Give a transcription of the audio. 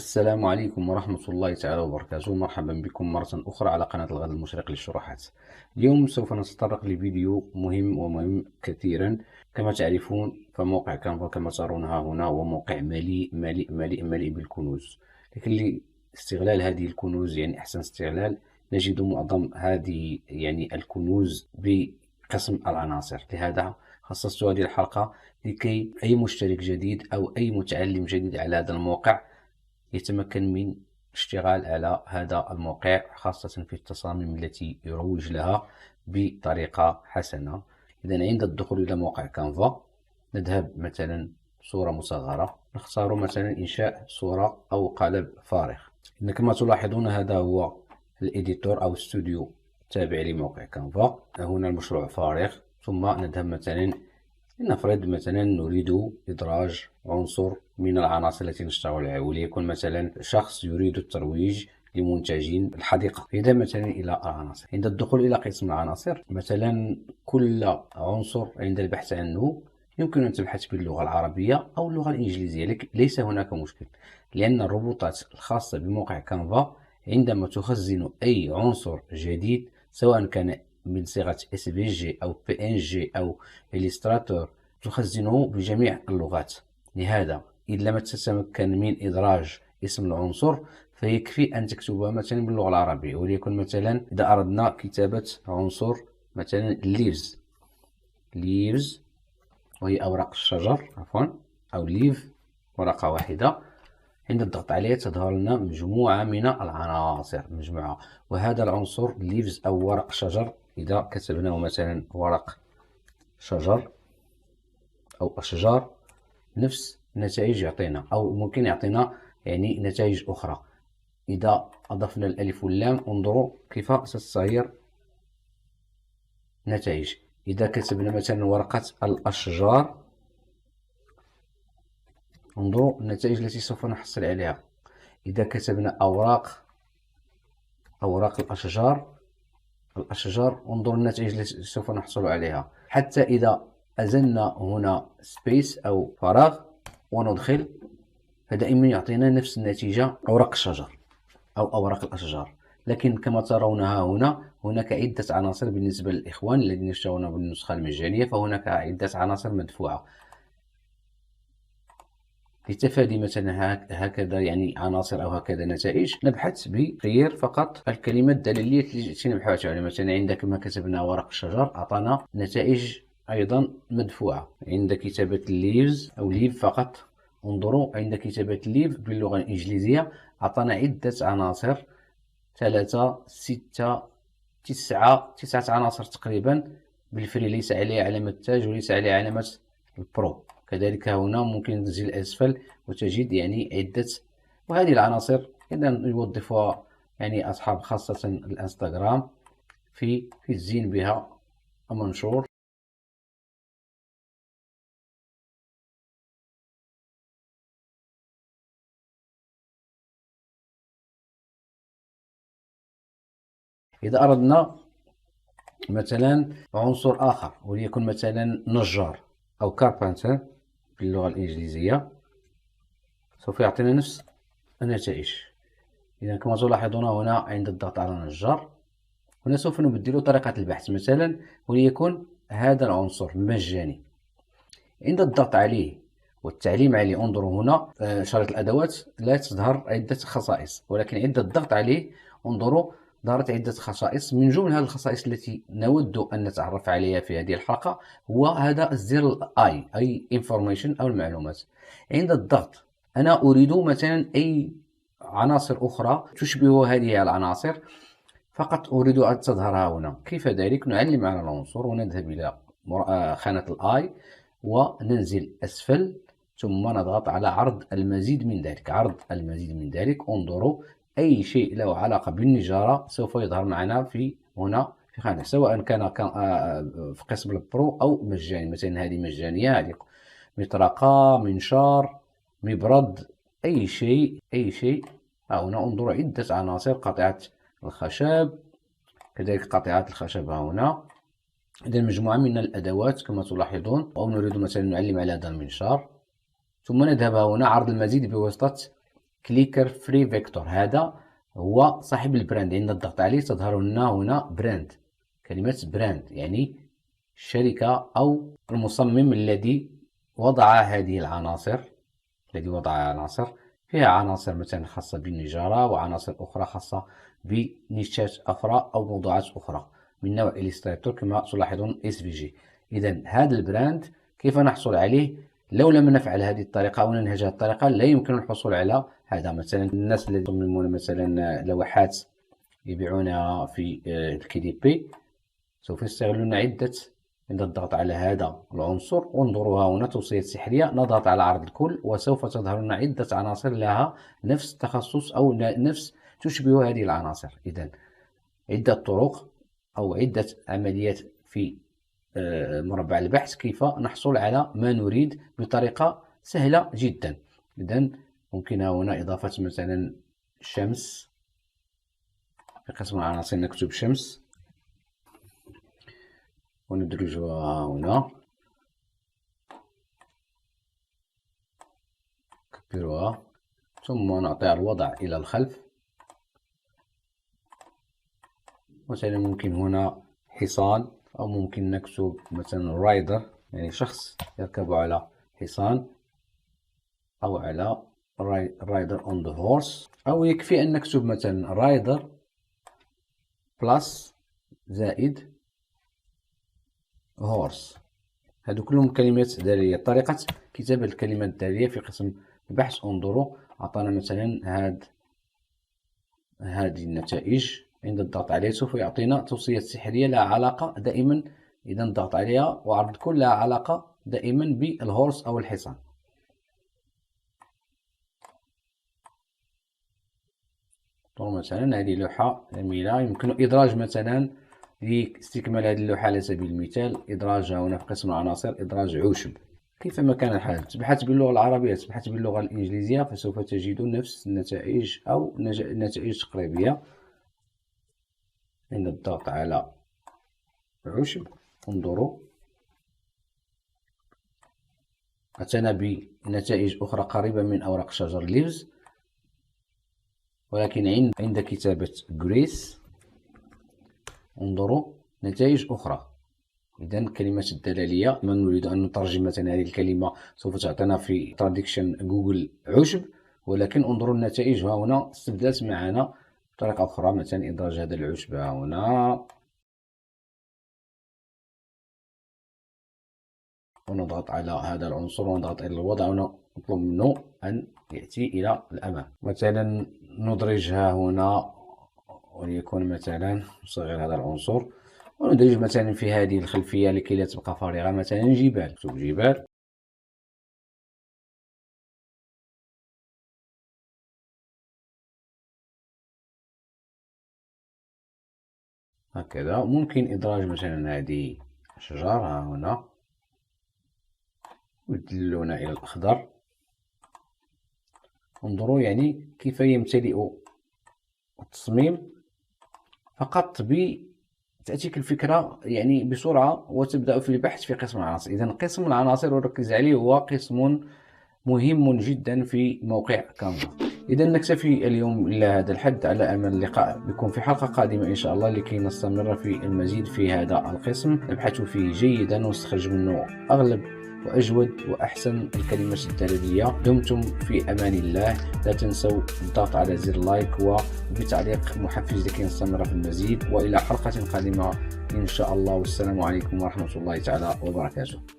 السلام عليكم ورحمة الله تعالى وبركاته. مرحبا بكم مرة أخرى على قناة الغد المشرق للشروحات. اليوم سوف نتطرق لفيديو مهم كثيرا. كما تعرفون فموقع كانفا كما ترونها هنا هو موقع مليء مليء مليء مليء بالكنوز، لكن لاستغلال هذه الكنوز يعني أحسن استغلال نجد معظم هذه الكنوز بقسم العناصر. لهذا خصصت هذه الحلقة لكي أي مشترك جديد أو أي متعلم جديد على هذا الموقع يتمكن من الاشتغال على هذا الموقع، خاصة في التصاميم التي يروج لها بطريقة حسنة. إذا عند الدخول إلى موقع كانفا نذهب مثلا صورة مصغرة، نختار مثلا إنشاء صورة أو قالب فارغ. إن كما تلاحظون هذا هو الإديتور أو استوديو تابع لموقع كانفا. هنا المشروع فارغ، ثم نذهب مثلا لنفرض مثلا نريد إدراج عنصر من العناصر التي نشتغل عليها، وليكن مثلا شخص يريد الترويج لمنتج الحديقة. إذا مثلا إلى العناصر، عند الدخول إلى قسم العناصر مثلا كل عنصر عند البحث عنه يمكن أن تبحث باللغة العربية أو اللغة الإنجليزية، ليس هناك مشكل، لأن الربوطات الخاصة بموقع كانفا عندما تخزن أي عنصر جديد سواء كان من صيغة SVG أو PNG أو إليستراتور تخزنه بجميع اللغات. لهذا إن لم تتمكن من إدراج اسم العنصر فيكفي أن تكتبها مثلا باللغة العربية، وليكن مثلا إذا أردنا كتابة عنصر مثلا leaves وهي أوراق الشجر عفوا، أو leaf ورقة واحدة، عند الضغط عليها تظهر لنا مجموعة من العناصر وهذا العنصر leaves أو ورق شجر إذا كتبناه مثلا ورق شجر أو أشجار نفس النتائج يعطينا، أو ممكن يعطينا نتائج أخرى. إذا أضفنا الألف واللام انظروا كيف ستتغير نتائج. إذا كتبنا مثلا ورقة الأشجار انظروا النتائج التي سوف نحصل عليها. إذا كتبنا أوراق الأشجار انظروا النتائج التي سوف نحصل عليها. حتى إذا أزلنا هنا سبيس أو فراغ وندخل فدائما يعطينا نفس النتيجة أوراق الشجر أو أوراق الأشجار. لكن كما ترونها هنا هناك عدة عناصر بالنسبة للإخوان الذين يشترون بالنسخة المجانية، فهناك عدة عناصر مدفوعة. لتفادي مثلا هكذا عناصر أو هكذا نتائج نبحث بغير فقط الكلمة الدلالية التي نبحث عليها. مثلا عندما كتبنا ورق الشجر أعطانا نتائج أيضا مدفوعة. عند كتابة leaves أو leaf فقط انظروا عند كتابة leaf باللغة الإنجليزية أعطانا عدة عناصر، 3 6 9 عناصر تقريبا بالفري، ليس عليها علامة تاج وليس عليها علامة البرو. كذلك هنا ممكن تنزل أسفل وتجد عدة، وهذه العناصر إذا يوظفها أصحاب خاصة الانستغرام في الزين بها ومنشور. إذا أردنا مثلا عنصر آخر وليكن مثلا نجار أو كاربنتر باللغة الإنجليزية سوف يعطينا نفس النتائج. إذا كما تلاحظون هنا عند الضغط على نجار هنا سوف نبدل طريقة البحث، مثلا وليكن هذا العنصر مجاني. عند الضغط عليه والتعليم عليه انظروا هنا شريط الأدوات لا تظهر عدة خصائص، ولكن عند الضغط عليه انظروا ظهرت عدة خصائص. من جملة هذه الخصائص التي نود أن نتعرف عليها في هذه الحلقة هو هذا الزر الآي أي information أو المعلومات. عند الضغط أنا أريد مثلا أي عناصر أخرى تشبه هذه العناصر فقط أريد أن تظهر هنا. كيف ذلك؟ نعلم على العنصر ونذهب إلى خانة الآي وننزل أسفل ثم نضغط على عرض المزيد من ذلك. انظروا أي شيء له علاقة بالنجارة سوف يظهر معنا في هنا في خانة، سواء كان في قسم البرو أو مجاني. مثلا هذه مجانية، هذه مطرقة، منشار، مبرد، أي شيء. هنا انظروا عدة عناصر، قطعة الخشب، كذلك قطعات الخشب هنا. إذا مجموعة من الأدوات كما تلاحظون، أو نريد مثلا نعلم على هذا المنشار ثم نذهب هنا عرض المزيد بواسطة كليكر فري فيكتور، هذا هو صاحب البراند. عند الضغط عليه تظهر لنا هنا براند، كلمة براند يعني الشركة أو المصمم الذي وضع هذه العناصر، فيها عناصر مثلا خاصة بالنجارة وعناصر أخرى خاصة بنيشات أخرى أو موضوعات أخرى من نوع إليستراتور كما تلاحظون SVG. إذا هذا البراند كيف نحصل عليه؟ لو لم نفعل هذه الطريقة أو ننهج هذه الطريقة لا يمكن الحصول على هذا. مثلا الناس الذين يصممون مثلا لوحات يبيعونها في الكي سوف يستغلون عدة. عند الضغط على هذا العنصر انظروا هنا توصية سحرية، نضغط على عرض الكل وسوف تظهر لنا عدة عناصر لها نفس التخصص أو نفس تشبه هذه العناصر. إذا عدة طرق أو عدة عمليات في مربع البحث كيف نحصل على ما نريد بطريقة سهلة جدا. إذا ممكن هنا إضافة مثلا شمس، في قسم العناصر نكتب شمس وندرجها هنا، نكبرها ثم نعطيها الوضع إلى الخلف. مثلا ممكن هنا حصان، أو ممكن نكتب مثلا رايدر يعني شخص يركب على حصان أو على رايدر on the horse، أو يكفي أن نكتب مثلا رايدر بلس زائد هورس. هادو كلهم كلمات دالية. طريقة كتابة الكلمات الدالية في قسم البحث انظروا عطانا مثلا هذه النتائج. عند الضغط عليه سوف يعطينا توصية سحرية لها علاقة دائما، إذا نضغط عليها وعرض الكل لها علاقة دائما بالهورس أو الحصان. مثلا هذه لوحة جميلة يمكن إدراج مثلا لاستكمال هذه اللوحة على سبيل المثال إدراجها هنا في قسم العناصر إدراج عشب. كيفما كان الحال تبحث باللغة العربية تبحث باللغة الإنجليزية فسوف تجد نفس النتائج أو نتائج تقريبية. عند الضغط على عشب انظروا أتانا بنتائج أخرى قريبة من أوراق شجر ليفز، ولكن عند كتابة جريس انظروا نتائج أخرى. إذا كلمة الدلالية ما نريد أن نترجم مثلا هذه الكلمة سوف تعطينا في تراديكشن جوجل عشب، ولكن انظروا النتائج ها هنا استبدلت معنا بطريقة أخرى. مثلا إدراج هذا العشب ها هنا ونضغط على هذا العنصر ونضغط إلى الوضع ونطلب منه أن يأتي إلى الأمام. مثلا ندرجها هنا وليكن مثلا نصغر هذا العنصر وندرج مثلا في هذه الخلفية لكي لا تبقى فارغة، مثلا جبال، نكتب جبال. هكذا ممكن إدراج مثلا هذه الشجر ها هنا واللون إلى الأخضر. انظروا يعني كيف يمتلئ التصميم فقط تأتيك الفكرة يعني بسرعة وتبدأ في البحث في قسم العناصر. إذا قسم العناصر وركز عليه هو قسم مهم جدا في موقع كانفا. إذا نكتفي اليوم إلى هذا الحد، على أمل اللقاء بكم في حلقة قادمة إن شاء الله لكي نستمر في المزيد في هذا القسم، نبحث فيه جيدا ونستخرج منه أغلب وأجود وأحسن الكلمات الدلالية. دمتم في أمان الله، لا تنسوا الضغط على زر لايك وبتعليق محفز لكي نستمر في المزيد، وإلى حلقة قادمة إن شاء الله، والسلام عليكم ورحمة الله تعالى وبركاته.